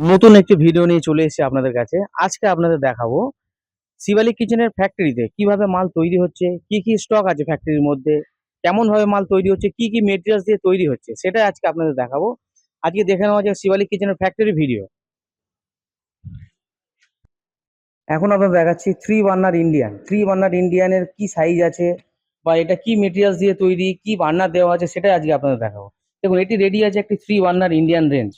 নতুন একটি ভিডিও নিয়ে চলে এসেছি আপনাদের কাছে। আজকে আপনাদের দেখাবো শিবালিক কিচেনের ফ্যাক্টরিতে কিভাবে মাল তৈরি হচ্ছে, কি কি স্টক আছে ফ্যাক্টরির মধ্যে, কেমন ভাবে মাল তৈরি হচ্ছে, কি কি মেটেরিয়ালস দিয়ে তৈরি হচ্ছে, সেটাই আজকে আপনাদের দেখাবো। আজকে দেখে নেওয়া যাক শিবালিক কিচেনের ফ্যাক্টরি ভিডিও। এখন আপনাদের দেখাচ্ছি থ্রি বার্নার ইন্ডিয়ানের কি সাইজ আছে বা এটা কি মেটেরিয়ালস দিয়ে তৈরি, কি বার্নার দেওয়া আছে, সেটাই আজকে আপনাদের দেখাবো। দেখুন, এটি রেডি আছে একটি three burner Indian range.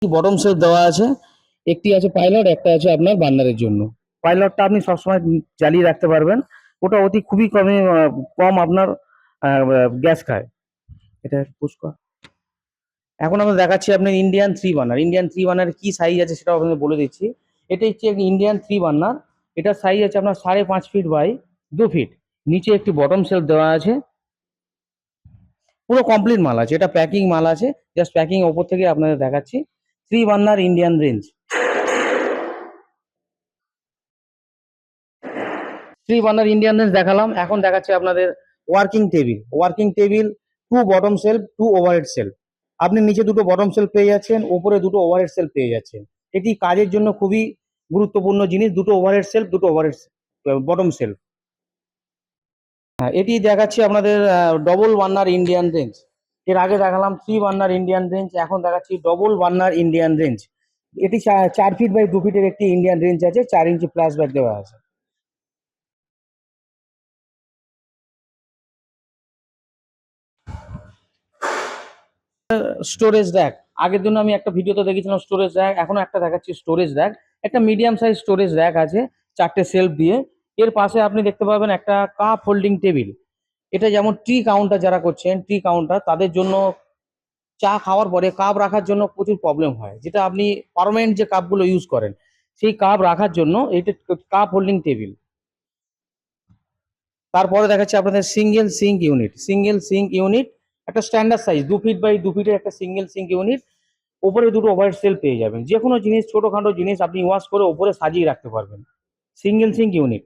Bottom set দেওয়া আছে, একটি আছে পাইলট, একটা আছে আপনার বার্নারের জন্য। পাইলটটা আপনি সবসময় জ্বালিয়ে রাখতে পারবেন, ওটা অতি খুবই কম আপনার গ্যাস খায়। এটা পুষ্পা। এখন আমরা দেখাচ্ছি আপনার ইন্ডিয়ান থ্রি বার্নার কি সাইজ আছে সেটাও আপনাদের বলে দিচ্ছি। এটা হচ্ছে একটি ইন্ডিয়ান থ্রি বার্নার। এটার সাইজ আছে আপনার 5.5 ফিট বাই 2 ফিট। নিচে একটি বটম শেলফ দেওয়া আছে, পুরো কমপ্লিট মাল আছে, এটা প্যাকিং মাল আছে। জাস্ট প্যাকিং ওপর থেকে আপনাদের দেখাচ্ছি। Three burner Indian range, three burner Indian range দেখালাম। এখন দেখাচ্ছি আপনাদের working table, two bottom shelf, two overhead shelf. আপনি নিচে দুটো বটম সেলফ পেয়ে যাচ্ছেন, ওপরে দুটো ওভারহেড সেলফ পেয়ে যাচ্ছেন। এটি কাজের জন্য খুবই গুরুত্বপূর্ণ জিনিস, দুটো ওভারহেড সেলফ, দুটো ওভারহেড বটম সেলফ। হ্যাঁ, এটি দেখাচ্ছি আপনাদের ডবল বার্নার ইন্ডিয়ান রেঞ্জ। এর আগে দেখালাম থ্রি বার্নার ইন্ডিয়ান রেঞ্জ, এখন দেখাচ্ছি ডবল বার্নার ইন্ডিয়ান রেঞ্জ। এটি 4 ফিট বাই 2 ফিটের একটি ইন্ডিয়ান রেঞ্জ আছে, 4 ইঞ্চি প্লাস ব্যাক দেওয়া আছে। স্টোরেজ র্যাক, আগের জন্য আমি একটা ভিডিওতে দেখেছিলাম স্টোরেজ র্যাক, এখনো একটা দেখাচ্ছি স্টোরেজ র্যাক। একটা মিডিয়াম সাইজ স্টোরেজ র্যাক আছে, চারটে সেলফ দিয়ে। এর পাশে আপনি দেখতে পাবেন একটা কাপ হোল্ডিং টেবিল। এটা যেমন টি কাউন্টার যারা করছেন, টি কাউন্টার তাদের জন্য চা খাওয়ার পরে কাপ রাখার জন্য প্রচুর প্রবলেম হয়, যেটা আপনি পার্মানেন্ট যে কাপগুলো ইউজ করেন সেই কাপ রাখার জন্য এটা কাপ হোল্ডিং টেবিল। তারপরে দেখাচ্ছি আপনাদের সিঙ্গেল সিঙ্ক ইউনিট, একটা স্ট্যান্ডার্ড সাইজ 2 ফিট বাই 2 ফিটের একটা সিঙ্গেল সিঙ্ক ইউনিট। ওপরে দুটো ওভার সেল পেয়ে যাবেন, যে কোনো জিনিস ছোটখাটো জিনিস আপনি ওয়াশ করে ওপরে সাজিয়ে রাখতে পারবেন। Single sink unit.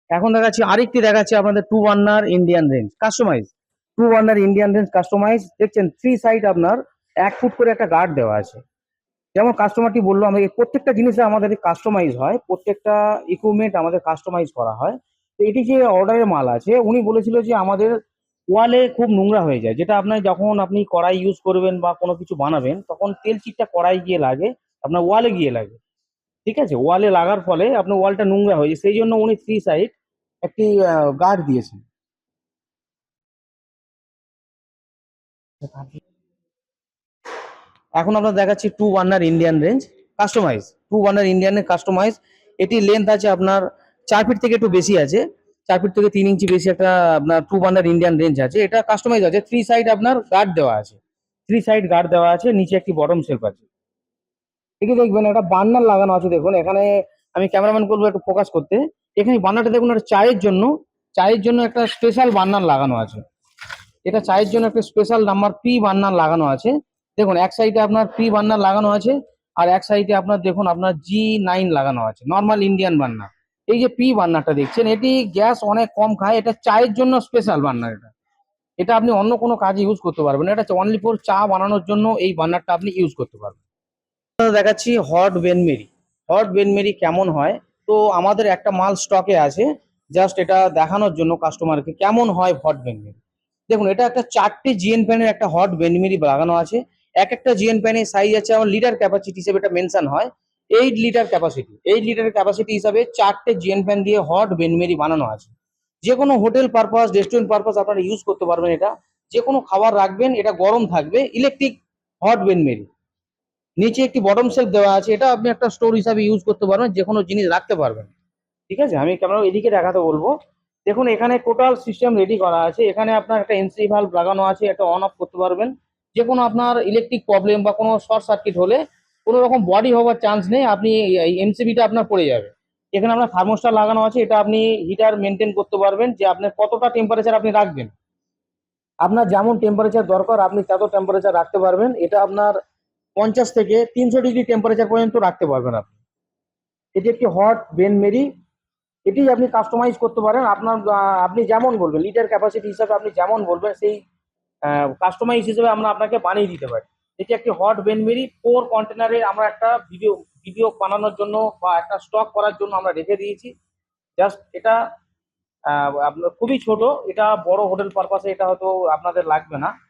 এখন দেখাচ্ছি আপনাদের two burner Indian range customise দেখছেন, থ্রি সাইড আপনার 1 ফুট করে একটা গার্ড দেওয়া আছে। যেমন কাস্টমারটি বললো, আমাদের প্রত্যেকটা জিনিসে আমাদের কাস্টমাইজ হয়, প্রত্যেকটা ইকুইপমেন্ট আমাদের কাস্টমাইজ করা হয়। তো এটি যে অর্ডারের মাল আছে, উনি বলেছিল যে আমাদের ওয়ালে খুব নোংরা হয়ে যায়, যেটা আপনার যখন আপনি কড়াই ইউজ করবেন বা কোনো কিছু বানাবেন তখন তেল চিটটা কড়াই গিয়ে লাগে, আপনার ওয়ালে গিয়ে লাগে। ঠিক আছে, ওয়ালে লাগার ফলে আপনার ওয়ালটা নোংরা হয়ে যায়, সেই জন্য উনি থ্রি সাইড একটি গার্ড দিয়েছেন। এখন আমরা দেখাচ্ছি টু বার্নার ইন্ডিয়ানের কাস্টমাইজ। এটি লেন্থ আছে আপনার 4 ফিট থেকে একটু বেশি আছে, 4 ফিট থেকে 3 ইঞ্চি বেশি একটা আপনার টু বার্নার ইন্ডিয়ান রেঞ্জ আছে। এটা কাস্টমাইজ আছে, থ্রি সাইড আপনার গার্ড দেওয়া আছে, নিচে একটি বটম শেলফ আছে। এটি দেখবেন একটা বার্নার লাগানো আছে, দেখুন এখানে। আমি ক্যামেরাম্যান বলবো একটু ফোকাস করতে। এখানে বার্নারটা দেখুন, একটা চায়ের জন্য একটা স্পেশাল বার্নার লাগানো আছে। এটা চায়ের জন্য একটা স্পেশাল নাম্বার পি বার্নার লাগানো আছে। দেখুন এক সাইডে আপনার পি বার্নার লাগানো আছে, আর এক সাইডে আপনার দেখুন আপনার G9 লাগানো আছে, নর্মাল ইন্ডিয়ান বার্নার। এই যে পি বার্নারটা দেখছেন, এটি গ্যাস অনেক কম খায়, এটা চায়ের জন্য স্পেশাল বার্নার। এটা এটা আপনি অন্য কোনো কাজে ইউজ করতে পারবেন না, এটা অনলি ফর চা বানানোর জন্য এই বার্নারটা আপনি ইউজ করতে পারবেন। দেখাচ্ছি হট বেনমেরি কেমন হয়। তো আমাদের একটা মাল স্টকে আছে, জাস্ট এটা দেখানোর জন্য কাস্টমারকে কেমন হয় হট বেনমেরি। দেখুন, এটা একটা 4টে জিএন প্যানের একটা হট বেনমেরি লাগানো আছে। এক একটা জিএন প্যানের সাইজ আছে, আমার লিটার ক্যাপাসিটি হিসেবে এটা মেনশন হয় 8 লিটার ক্যাপাসিটি হিসাবে 4টে জিএন প্যান দিয়ে হট বেনমেরি বানানো আছে। যে কোনো হোটেল পারপাস, রেস্টুরেন্ট পারপাস আপনারা ইউজ করতে পারবেন। এটা যে কোনো খাবার রাখবেন, এটা গরম থাকবে, ইলেকট্রিক হট বেনমেরি। নিচে একটি বটম শেলফ দেওয়া আছে, এটা আপনি একটা স্টোর হিসাবে ইউজ করতে পারবেন, যে কোনো জিনিস রাখতে পারবেন। ঠিক আছে, আমি ক্যামেরা এদিকে দেখাতে বলবো। দেখুন, এখানে টোটাল সিস্টেম রেডি করা আছে। এখানে আপনার একটা এনসি ভালভ লাগানো আছে, এটা অন অফ করতে পারবেন। যে কোনো আপনার ইলেকট্রিক প্রবলেম বা কোনো শর্ট সার্কিট হলে কোনো রকম বডি হওয়ার চান্স নেই, আপনি এই এমসিবিটা আপনার পড়ে যাবে। এখানে আপনার থার্মোস্টার লাগানো আছে, এটা আপনি হিটার মেনটেন করতে পারবেন, যে আপনার কতটা টেম্পারেচার আপনি রাখবেন। আপনার যেমন টেম্পারেচার দরকার আপনি তত টেম্পারেচার রাখতে পারবেন। এটা আপনার 50 থেকে 300 ডিগ্রি টেম্পারেচার পর্যন্ত রাখতে পারবেন আপনি। এটি একটি হট বেন মেরি, এটি আপনি কাস্টমাইজ করতে পারেন আপনার, আপনি যেমন বলবেন লিটার ক্যাপাসিটি হিসাবে আপনি যেমন বলবেন সেই কাস্টমাইজ হিসেবে আমরা আপনাকে বানিয়ে দিতে পারি। এটি একটি হট বেনমেরি 4 কন্টেনারে আমরা একটা ভিডিও ভিডিও বানানোর জন্য বা একটা স্টক করার জন্য আমরা রেখে দিয়েছি। জাস্ট এটা আপনার খুবই ছোট, এটা বড় হোটেল পারপাসে এটা হয়তো আপনাদের লাগবে না।